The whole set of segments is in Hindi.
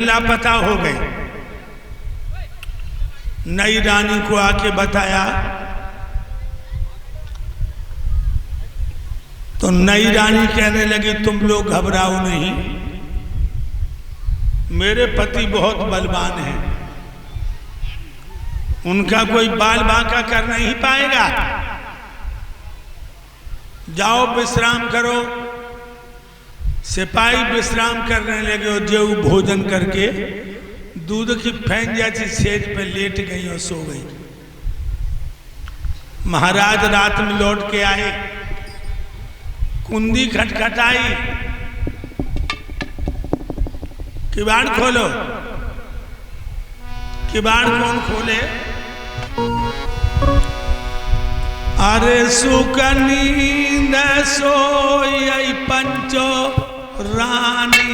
लापता हो गए। नई रानी को आके बताया तो नई रानी कहने लगी तुम लोग घबराओ नहीं, मेरे पति बहुत बलवान हैं, उनका कोई बाल बांका कर नहीं पाएगा, जाओ विश्राम करो। सिपाही विश्राम करने लगे और जो भोजन करके दूध की फैन जैसी सेज पे लेट गई और सो गई। महाराज रात में लौट के आए, कुंडी खटखटाई, किवाड़ खोलो। किवाड़ कौन खोले? अरे सुख नींद सोई पंचो रानी।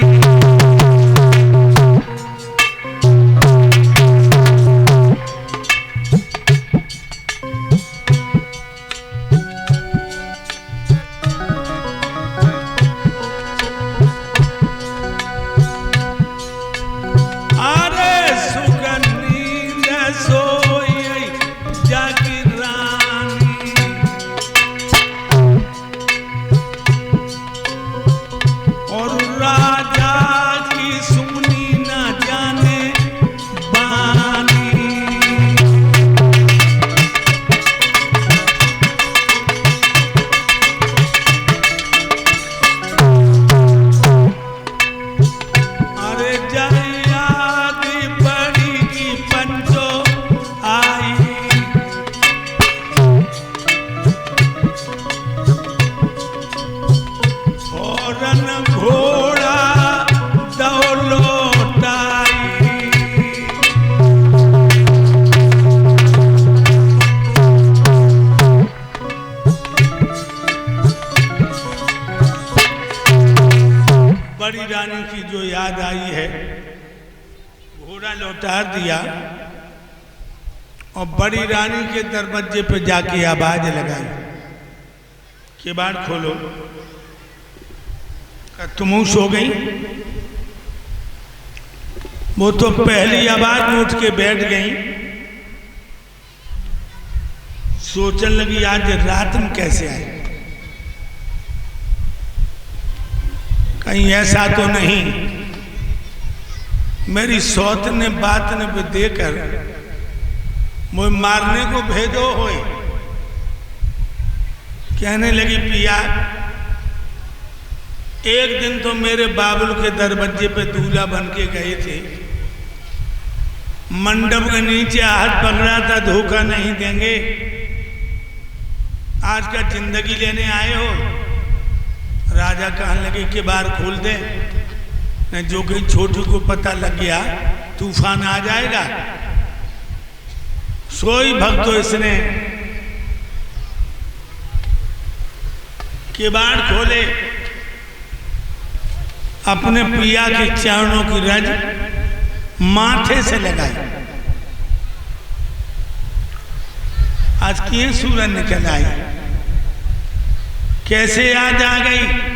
बड़ी रानी की जो याद आई है, घोड़ा लौटा दिया और बड़ी रानी के दरवाजे पे जाके आवाज लगाई, किवाड़ खोलो। तुम सो गई? वो तो पहली आवाज में उठ के बैठ गई, सोचने लगी आज रात में कैसे आई, कहीं ऐसा तो नहीं मेरी सौत ने बात ने भी देकर मुझे मारने को भेजो होए। कहने लगी पिया, एक दिन तो मेरे बाबुल के दरवाजे पे दूल्हा बन के गए थे, मंडप के नीचे हाथ पकड़ा था, धोखा नहीं देंगे, आज का जिंदगी लेने आए हो। राजा कहने लगे कि बार खोल दे, जो कि छोटू को पता लग गया तूफान आ जाएगा। सोई भक्तो इसने किवाड़ खोले, अपने पिया के चरणों की रज माथे से लगाई। आज किए सूरज निकल आई, कैसे याद आ गई?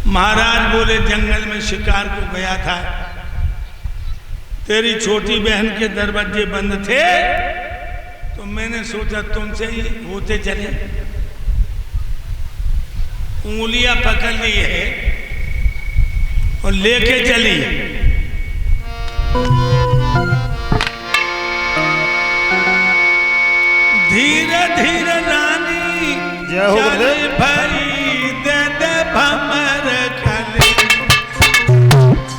महाराज बोले जंगल में शिकार को गया था, तेरी छोटी बहन के दरवाजे बंद थे तो मैंने सोचा तुमसे ही होते चले, उंगलियां पकड़ ली है और लेके चली। धीरे धीरे रानी चल भई दे दे भमर खले,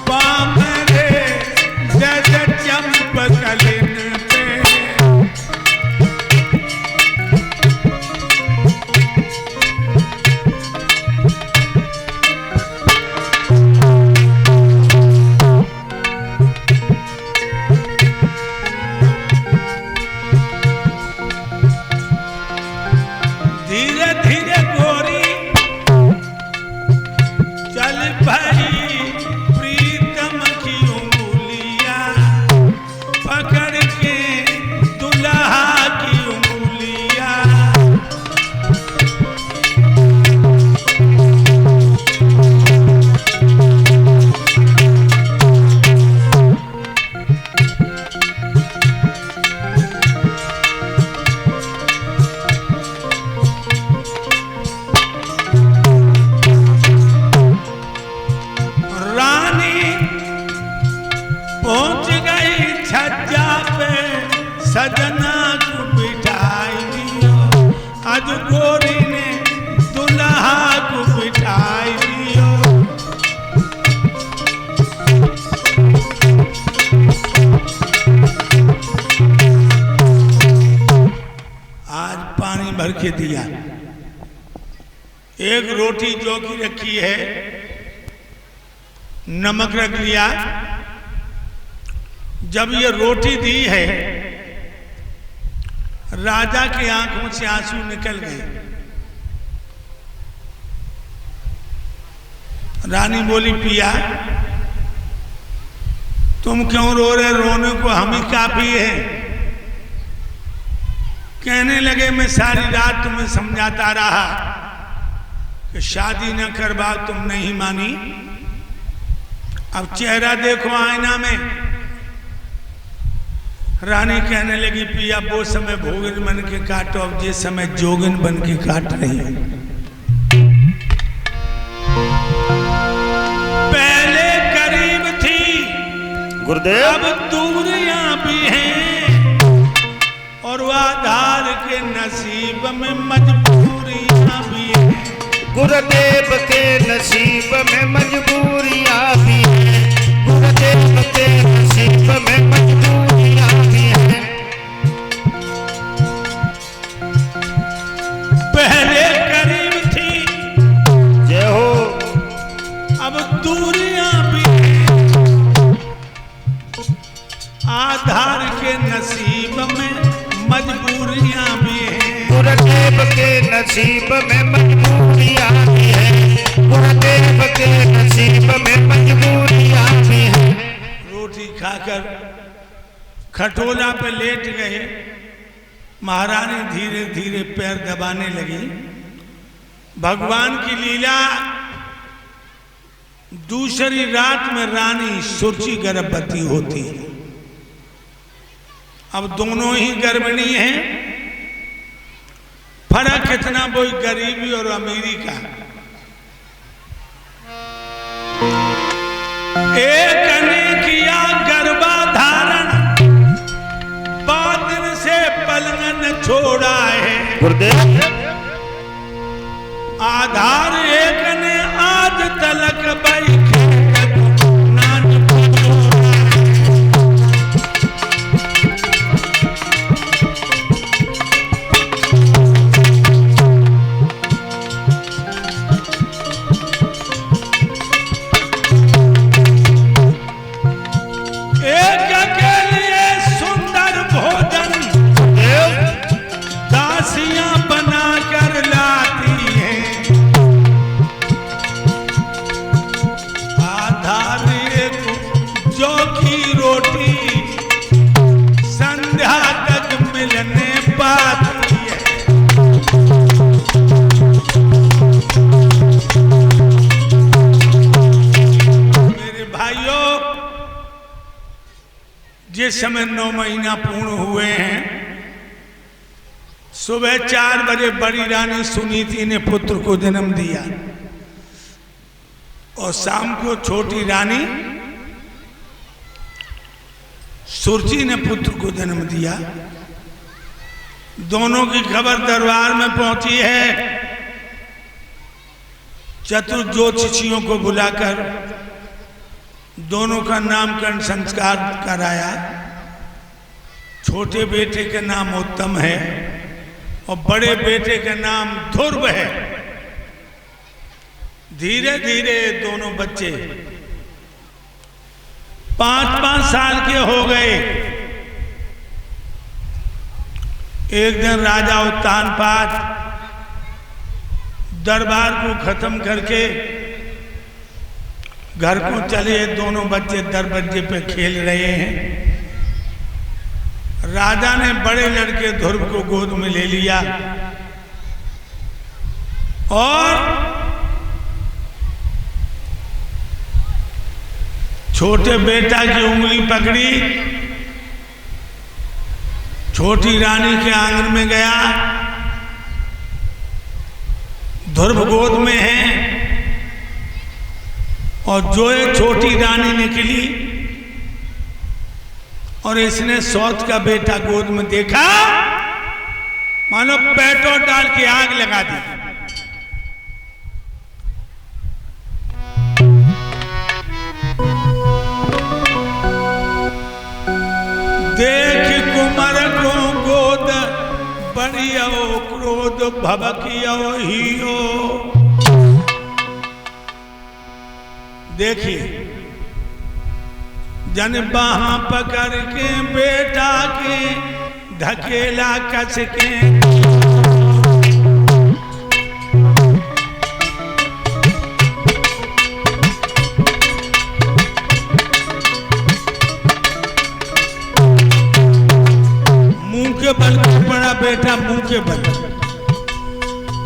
पामरे जज चंप कलिन पे। सजना को बिठाई दियो, आज गोरी ने दुल्हा को बिठाई दियो। आज पानी भर के दिया, एक रोटी जो की रखी है, नमक रख लिया। जब ये रोटी दी है, राजा की आंखों से आंसू निकल गए। रानी बोली, पिया तुम क्यों रो रहे? रोने को हम ही काफी है। कहने लगे, मैं सारी रात तुम्हें समझाता रहा कि शादी न करवा, तुम नहीं मानी। अब चेहरा देखो आईना में। रानी कहने लगी, पिया वो समय भोगिन बन के काटो, अब ये समय जोगिन बन के काट रही है। पहले करीब थी गुरुदेव, अब दूरियां भी हैं, और आधार के नसीब में मजबूरियां भी हैं। गुरुदेव के नसीब में मजबूरियां भी हैं, गुरुदेव के नसीब में मजबूरियां भी हैं। पहले करीब थी, जय हो, अब दूरियां भी हैं, आधार के नसीब में मजबूरियां भी हैं। गुरुदेव के नसीब में मजबूरियां भी हैं, गुरुदेव के नसीब में मजबूरियां भी हैं। रोटी खाकर खटोला पे लेट गए। महारानी धीरे धीरे पैर दबाने लगी। भगवान की लीला, दूसरी रात में रानी सुरची गर्भवती होती है। अब दोनों ही गर्भिणी हैं। फर्क कितना, वो गरीबी और अमीरी का। एक ने किया गर्भाधारण, बादल से पलंगन छोड़ा है। गुरुदेव, आधार एक ने आज तलक बैठे जिस समय 9 महीना पूर्ण हुए हैं, सुबह 4 बजे बड़ी रानी सुनीति ने पुत्र को जन्म दिया, और शाम को छोटी रानी सुरची ने पुत्र को जन्म दिया। दोनों की खबर दरबार में पहुंची है। चतुर ज्योतिषियों को बुलाकर दोनों का नामकरण संस्कार कराया। छोटे बेटे का नाम उत्तम है और बड़े बेटे का नाम ध्रुव है। धीरे धीरे दोनों बच्चे 5-5 साल के हो गए। एक दिन राजा उत्तानपाद दरबार को खत्म करके घर को चले। दोनों बच्चे दरवाजे पे खेल रहे हैं। राजा ने बड़े लड़के ध्रुव को गोद में ले लिया और छोटे बेटा की उंगली पकड़ी, छोटी रानी के आंगन में गया। ध्रुव गोद में है और जो ये छोटी रानी निकली और इसने सौत का बेटा गोद में देखा, मानो पेट्रोल डाल के आग लगा दी। देख कुमार को गोद बढ़ियो क्रोध भबकियो हियो। देखिए जन बाहां पकड़ के बेटा के धकेला कस के। मुंह के बल पड़ा बेटा, मुंह के बल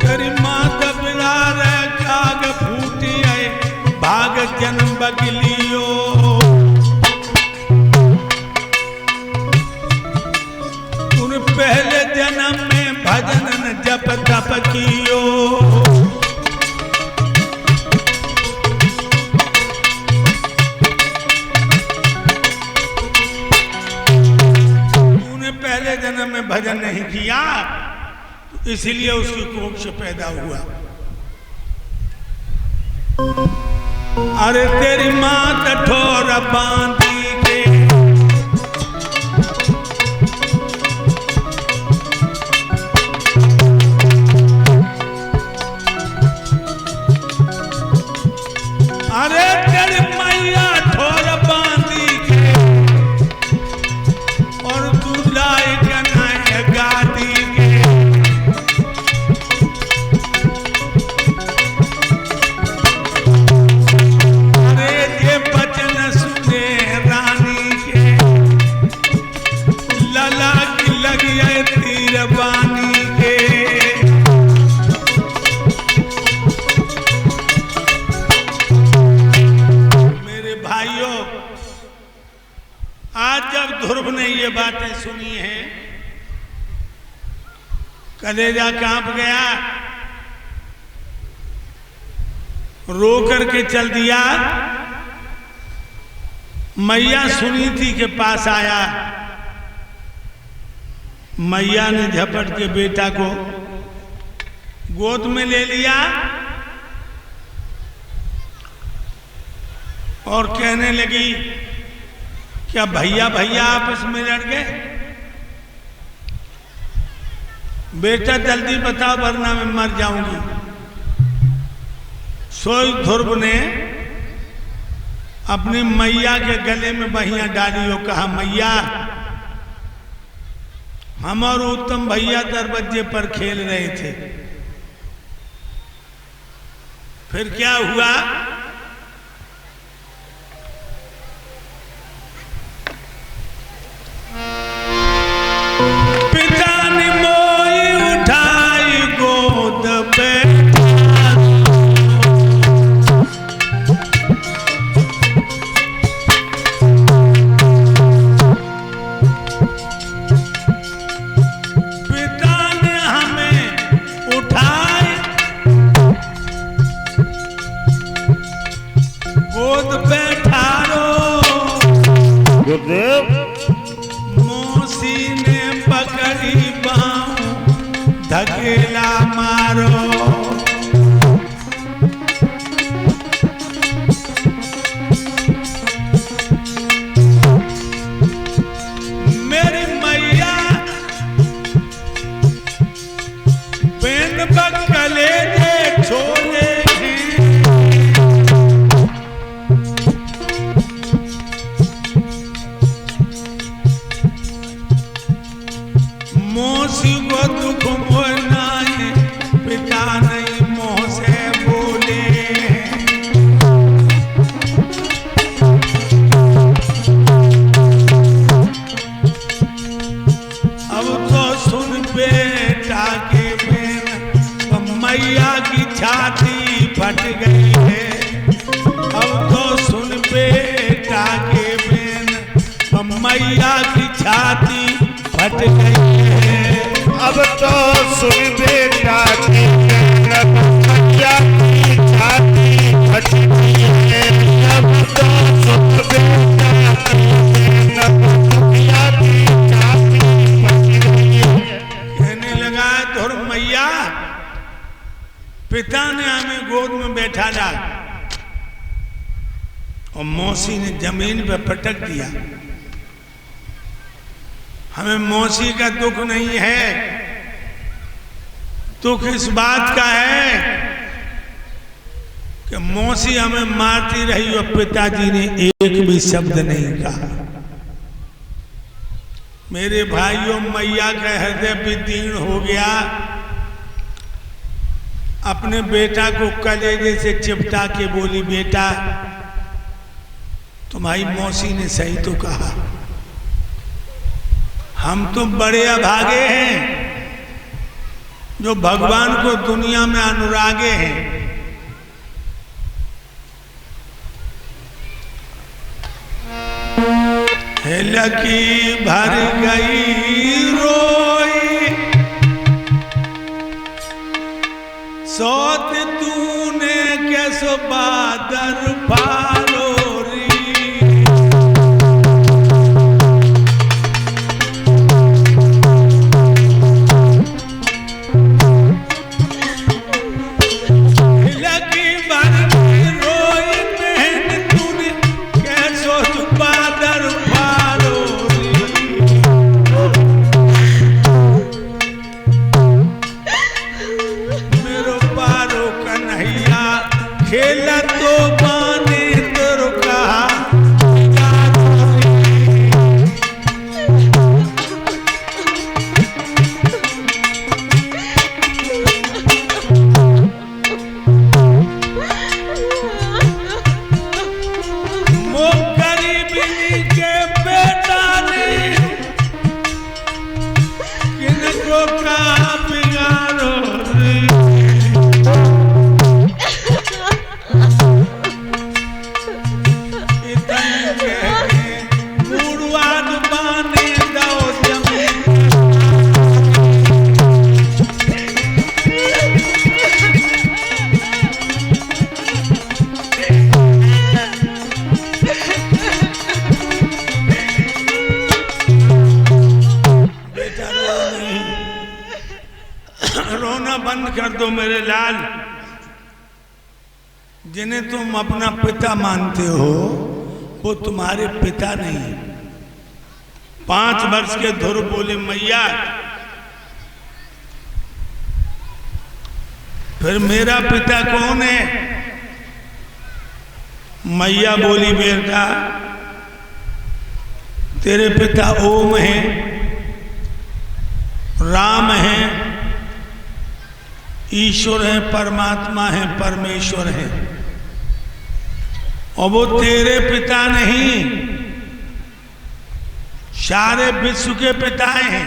तेरी माँ दबला रे काग फूटी है भाग जन्म बगलियो। पहले जन्म में भजन न जप तप कियो। तूने पहले जन्म में भजन नहीं किया, इसीलिए उसकी कोख से पैदा हुआ। अरे तेरी माँ कठोर बांधी के अरे तेरी मैया ठोर बांधी के और दूल्हा कन्हैया गादी के। अरे ये बचन सुने रानी के लला की लगी है तीर बानी के। आज जब ध्रुव ने ये बातें सुनी हैं, कलेजा कांप गया, रो करके चल दिया। मैया सुनीति के पास आया। मैया ने झपट के बेटा को गोद में ले लिया और कहने लगी, क्या भैया भैया आपस में लड़ गए? बेटा जल्दी बताओ वरना मैं मर जाऊंगी। सोई ध्रुव ने अपनी मैया के गले में बहियां डाली और कहा, मैया हम और उत्तम भैया दरवाजे पर खेल रहे थे, फिर क्या हुआ? पिता ने मोई उठाई गोद पे, पिता ने हमें उठाई गोद पे ठारो। गुरुदेव पकड़ी बाँव धकेला मारो। मेरी मैया बेन बकले दे छोले मोसी को दुख मोना है, पिता नहीं मोह से बोले। अब तो सुन बेटा के बेन मैया की छाती फट गई है। अब तो सुन बेटा के बेन मैया की छाती फट गई है। अब तो सुन बेटा की मैया की छाती फट गई है। अब तो सुन बेटा की मैया मौसी ने जमीन पर पटक दिया। हमें मौसी का दुख नहीं है, दुख इस बात का है कि मौसी हमें मारती रही और पिताजी ने एक भी शब्द नहीं कहा। मेरे भाइयों, मैया का हृदय विदीर्ण हो गया। अपने बेटा को कलेजे से चिपटा के बोली, बेटा तुम्हारी मौसी ने सही तो कहा, हम तो बड़े अभागे हैं जो भगवान को दुनिया में अनुरागे हैं। लकी भर गई रोई, सोत तूने कैसो बादर फालो री। लकी भर गई रोई बहन तूने कैसो बादर फालो री। मेरो पारो कन्हैया खेला तो बाने तोर कहा। मो गरीबी के बेटा ने किनको कहा बिगाड़ो रे। रोना बंद कर दो मेरे लाल। जिन्हें तुम अपना पिता मानते हो वो तुम्हारे पिता नहीं। 5 वर्ष के ध्रुव बोले, मैया फिर मेरा पिता कौन है? मैया बोली, बेटा तेरे पिता ओम है, राम है, ईश्वर है, परमात्मा है, परमेश्वर है, और वो तेरे पिता नहीं, सारे विश्व के पिता हैं।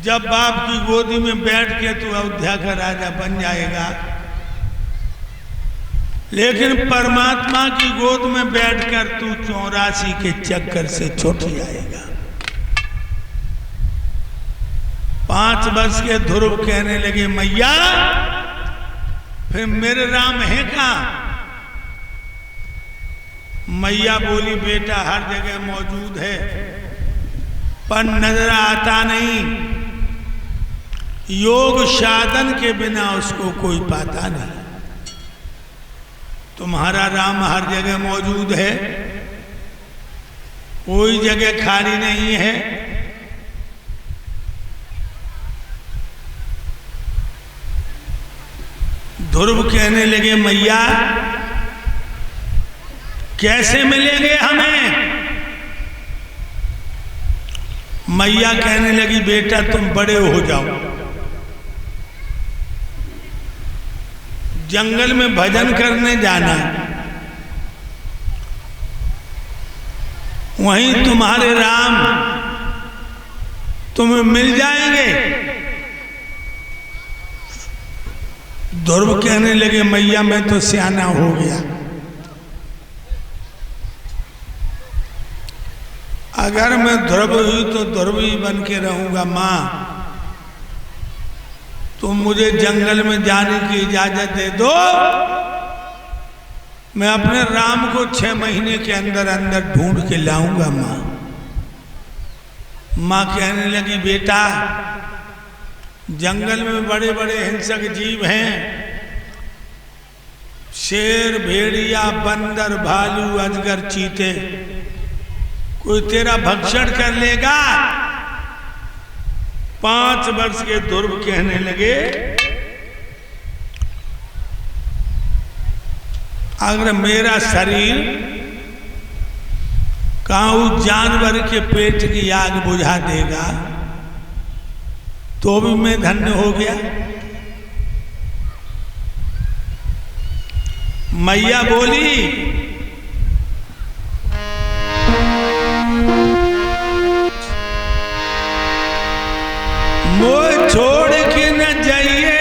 जब बाप की गोदी में बैठ के तू अयोध्या का राजा बन जाएगा, लेकिन परमात्मा की गोद में बैठकर तू 84 के चक्कर से छूट जाएगा। 5 वर्ष के ध्रुव कहने लगे, मैया फिर मेरे राम है कहाँ? मैया बोली, बेटा हर जगह मौजूद है पर नजर आता नहीं। योग साधन के बिना उसको कोई पाता नहीं। तुम्हारा राम हर जगह मौजूद है, कोई जगह खाली नहीं है। ध्रुव कहने लगे, मैया कैसे मिलेंगे हमें? मैया कहने लगी, बेटा तुम बड़े हो जाओ, जंगल में भजन करने जाना, वहीं तुम्हारे राम तुम्हें मिल जाएंगे। ध्रुव कहने लगे, मैया मैं तो सियाना हो गया, अगर मैं ध्रुव हुई तो ध्रुव ही बन के रहूंगा। माँ तुम मुझे जंगल में जाने की इजाजत दे दो, मैं अपने राम को 6 महीने के अंदर अंदर ढूंढ के लाऊंगा। माँ कहने लगी, बेटा जंगल में बड़े बड़े हिंसक जीव हैं, शेर, भेड़िया, बंदर, भालू, अजगर, चीते कोई तेरा भक्षण कर लेगा। 5 वर्ष के ध्रुव कहने लगे, अगर मेरा शरीर काऊ जानवर के पेट की आग बुझा देगा तो भी मैं धन्य हो गया। मैया बोली, मोह छोड़ के न जाइए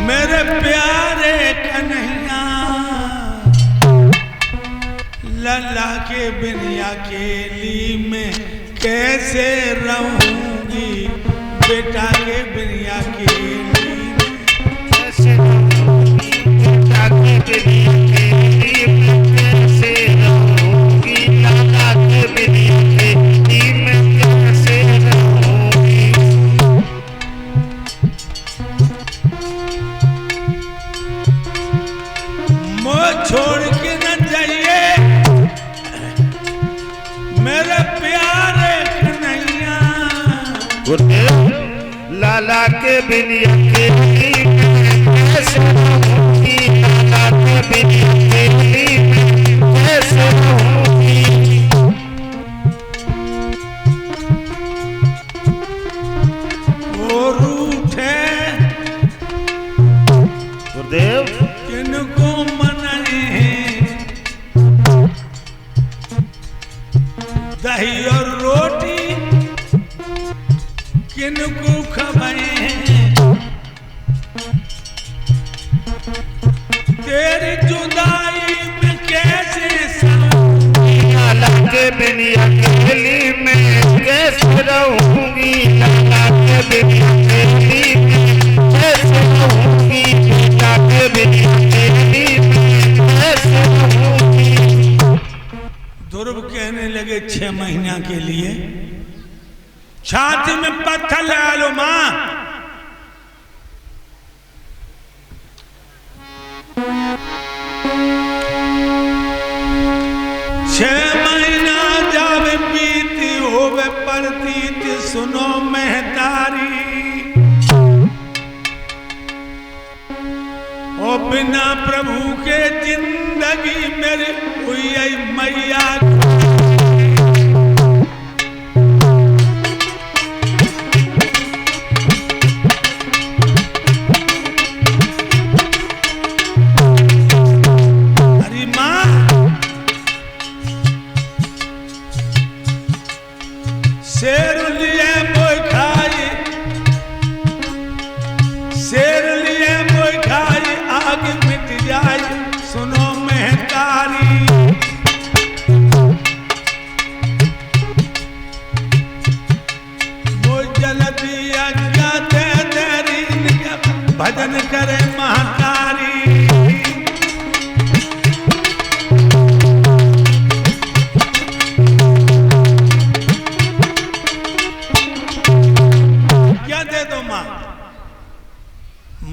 मेरे प्यारे कन्हैया, लल्ला के बिन अकेली में कैसे रहूंगी, बेटा के बिन अकेली कैसे रहूंगी, बेटा के बिन अकेली में कैसे रहूंगी, लाला के बिन अकेली में कैसे रहूंगी। मोह छोड़ के न जाइए मेरे प्यारे कन्हैया, लाला के बिन अकेली में कैसे रहूंगी, लाला के बिन अकेली में कैसे रहूंगी। वो रूठे गुरुदेव किनको मनाए, दही और रोटी किनको खवाए, तेरी जुदाई में कैसे सहूंगी, लाला के बिन अकेली में कैसे रहूंगी, लाला के बिन अकेली में कैसे रहूंगी, बेटा के बिन अकेली में कैसे रहूंगी। ध्रुव कहने लगे 6 महीना के लिए छाती में पत्थर लगा लो मां। छह महीना जब बीती होवे प्रतीत सुनो महतारी, ओ बिना प्रभु के जिंदगी मेरी हुई मैया। शेर लिए मोई खाई, शेर लिए मोई खाई, आग मिट जाए सुनो महतारी। वो जल्दी आज्ञा दे तेरी, भजन करे महतारी।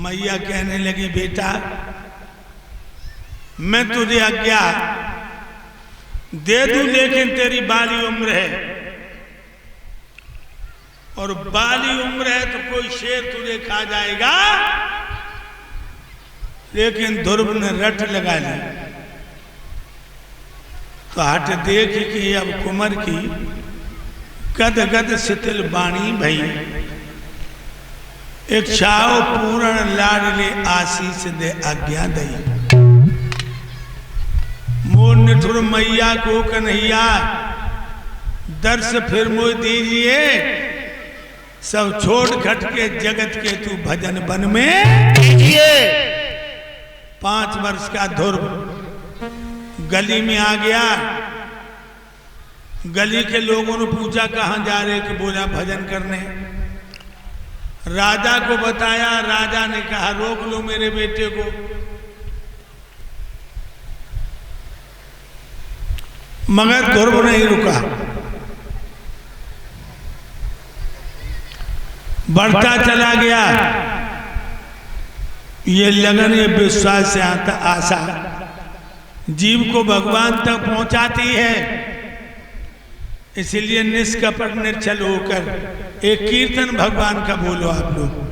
मैया कहने लगी, बेटा मैं तुझे आज्ञा दे दूं, लेकिन तेरी बाली उम्र है, और बाली उम्र है तो कोई शेर तुझे खा जाएगा। लेकिन ध्रुव ने रट लगा ली, तो हट देख कि अब कुंवर की गद गद शिथिल बाणी भई, एक छाओ पूर्ण लाडले आशीष दे आज्ञा दई। मोर निठुर मैया को कन्हैया दर्श फिर मोह दीजिए, सब छोड़ खट के जगत के तू भजन बन में दीजिए। 5 वर्ष का ध्रुव गली में आ गया। गली के लोगों ने पूछा कहां जा रहे, कि बोला भजन करने। राजा को बताया, राजा ने कहा रोक लो मेरे बेटे को। मगर ध्रुव नहीं रुका, बढ़ता चला गया। ये लगन, ये विश्वास से आता आशा जीव को भगवान तक पहुंचाती है। इसलिए निष्कपट निर्छल होकर एक कीर्तन भगवान का बोलो आप लोग।